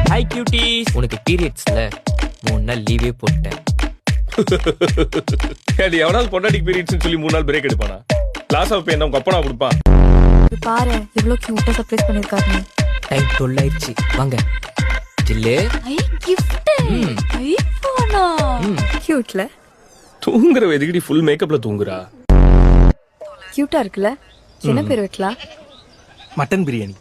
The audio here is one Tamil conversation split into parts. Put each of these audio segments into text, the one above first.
Hi cuties. உனக்கு பீரியட்ஸ்ல 3 நாள் லீவே போட்டேன். எவனாவது பொண்டாட்டிக்கு பீரியட்ஸ்னு சொல்லி 3 நாள் பிரேக் எடுப்பானா? கிளாஸ் ஆஃப் பெயின் உங்க அப்பனா கொடுப்பான். பாரு இவ்ளோ கியூட்டா சர்ப்ரைஸ் பண்ணிருக்காரு. டைம் 12 ஆயிடுச்சு. வாங்க ஜில்லே. ஐ gift. ஐபோனா. கியூட்ல. தூங்குற எதுக்கடி ஃபுல் மேக்கப்ல தூங்குறா? கியூட்டா இருக்குல்ல? என்ன பேர் வைக்கலாம்? மட்டன் பிரியாணி.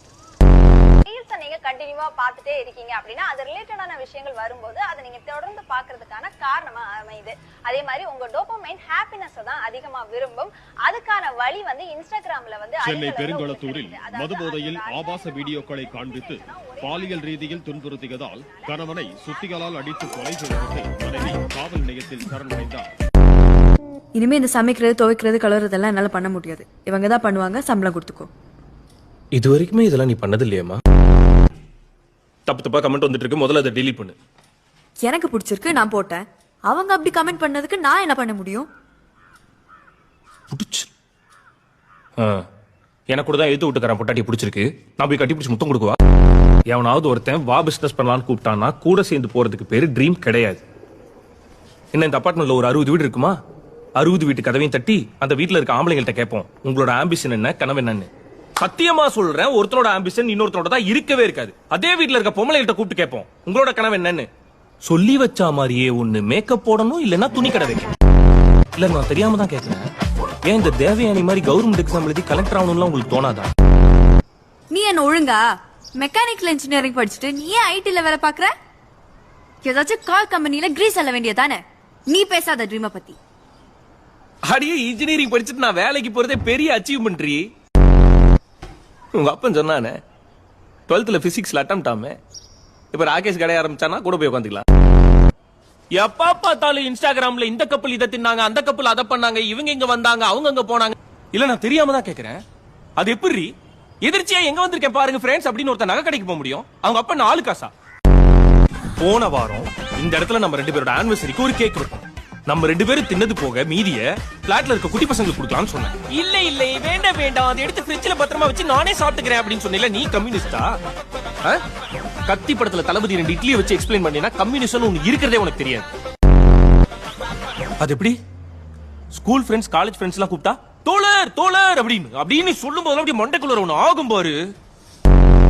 ரீல்ஸ் நீங்க கண்டினியூவா பார்த்துட்டே இருக்கீங்க அப்படின்னா அது ரிலேட்டடான விஷயங்கள் வரும்போது அதை நீங்க தொடர்ந்து பார்க்கிறதுக்கான காரணமா அமையுது. அதே மாதிரி உங்க டோபமைன் ஹாப்பினஸ் தான் அதிகமா விரும்பும். அதுக்கான வழி வந்து இன்ஸ்டாகிராம்ல வந்து சென்னை பெருங்குளத்தூரில் மதுபோதையில் ஆபாச வீடியோக்களை காண்பித்து பாலியல் ரீதியில் துன்புறுத்தியதால் கணவனை சுத்திகளால் அடித்து கொலை செய்யப்பட்டு மனைவி காவல் நிலையத்தில் சரணடைந்தார். இனிமே இந்த சமைக்கிறது துவைக்கிறது கழுவுறதெல்லாம் என்னால பண்ண முடியாது. இவங்க தான் பண்ணுவாங்க, சம்பளம் கொடுத்துக்கோ. இது வரைக்குமே இதெல்லாம் நீ பண்ணது இல்லையாமா? தப்பு தப்பா கமெண்ட் வந்துட்டு இருக்கு, முதல்ல அதை டெலீட் பண்ணு. எனக்கு பிடிச்சிருக்கு, நான் போட்டேன். அவங்க அப்படி கமெண்ட் பண்ணதுக்கு நான் என்ன பண்ண முடியும்? புடிச்சு எனக்கு கூட தான் எழுத்து விட்டுக்காரன் பொட்டாட்டி பிடிச்சிருக்கு, நான் போய் கட்டி பிடிச்சி முத்தம் கொடுக்குவா? எவனாவது ஒருத்தன் வா பிசினஸ் பண்ணலான்னு கூப்பிட்டான்னா கூட சேர்ந்து போறதுக்கு பேரு ட்ரீம் கிடையாது. என்ன இந்த அபார்ட்மெண்ட்ல ஒரு 60 வீடு இருக்குமா? 60 வீட்டு கதவையும் தட்டி அந்த வீட்டுல இருக்க ஆம்பளைங்கள்ட்ட கேட்போம், உங்களோட ஆம்பிஷன் என்ன, கனவு என்னன்னு. சத்தியமா சொல்றேன், ஒருத்தரோட ஆம்பிஷன் இன்னொருத்தரோட தான் இருக்கவே இருக்காது. அதே வீட்டுல இருக்க பொம்பளைகிட்ட கூப்பிட்டு கேட்போம், உங்களோட கனவு என்னன்னு. சொல்லி வச்சா மாதிரியே ஒண்ணு மேக்கப் போடணும், இல்லன்னா துணி கடை வைக்கணும். இல்ல நான் தெரியாம தான் கேட்கிறேன், ஏன் இந்த தேவயானி மாதிரி கவர்மெண்ட் எக்ஸாம் எழுதி கலெக்டர் ஆகணும்லாம் உங்களுக்கு தோணாதா? நீ என்ன ஒழுங்கா மெக்கானிக்கல் இன்ஜினியரிங் படிச்சுட்டு நீ ஏன் ஐடில வேலை பாக்குற? ஏதாச்சும் கால் கம்பெனில கிரீஸ் அல்ல வேண்டியதானே? நீ பேசாத ட்ரீமை பத்தி. அடியே இன்ஜினியரிங் படிச்சுட்டு நான் வேலைக்கு போறதே பெரிய அச்சீவ்மெண்ட். உங்க அப்பன் சொன்னானே 12th பிசிக்ஸ்ல அட்டெம்ப்ட் ஆமே, இப்ப ராகேஷ் கடை ஆரம்பிச்சானா கூட போய் உட்காந்துக்கலாம். எப்ப பார்த்தாலும் இன்ஸ்டாகிராம்ல இந்த கப்பல் இதை தின்னாங்க, அந்த கப்பல் அதை பண்ணாங்க, இவங்க இங்க வந்தாங்க, அவங்க அங்க போனாங்க. இல்ல நான் தெரியாம தான் கேக்குறேன், அது எப்படி எதிர்ச்சியா எங்க வந்திருக்கேன் பாருங்க ஃப்ரெண்ட்ஸ் அப்படின்னு ஒருத்தர் நகை கடைக்கு போக முடியும்? அவங்க அப்ப 4 காசா? போன வாரம் இந்த இடத்துல நம்ம 2 பேரோட ஆனிவர்சரிக்கு ஒரு கேக் வெட்டோம். நம்ம 2 பேரும் தின்னது போக மீதிய பிளாட்ல இருக்க குட்டி பசங்களுக்கு கொடுக்கலாம்னு சொன்னேன். இல்ல இல்ல வேண்டாம் வேண்டாம், அதை எடுத்து ஃப்ரிட்ஜ்ல பத்திரமா வச்சு நானே சாப்பிட்டுக்கிறேன் அப்படின்னு சொன்னீங்க. நீ கம்யூனிஸ்டா? கத்தி படத்துல தளபதி 2 இட்லியை வச்சு எக்ஸ்பிளைன் பண்ணினா கம்யூனிஸ்ட் ஒன்னு இருக்கிறதே உனக்கு தெரியாது. அது எப்படி? ஸ்கூல் ஃப்ரெண்ட்ஸ் காலேஜ் ஃப்ரெண்ட்ஸ் எல்லாம் கூப்பிட்டா தோழர் தோழர் அப்படின்னு சொல்லும் போது அப்படியே மண்டைக்குள்ள ஒண்ணு ஆகும் பாரு.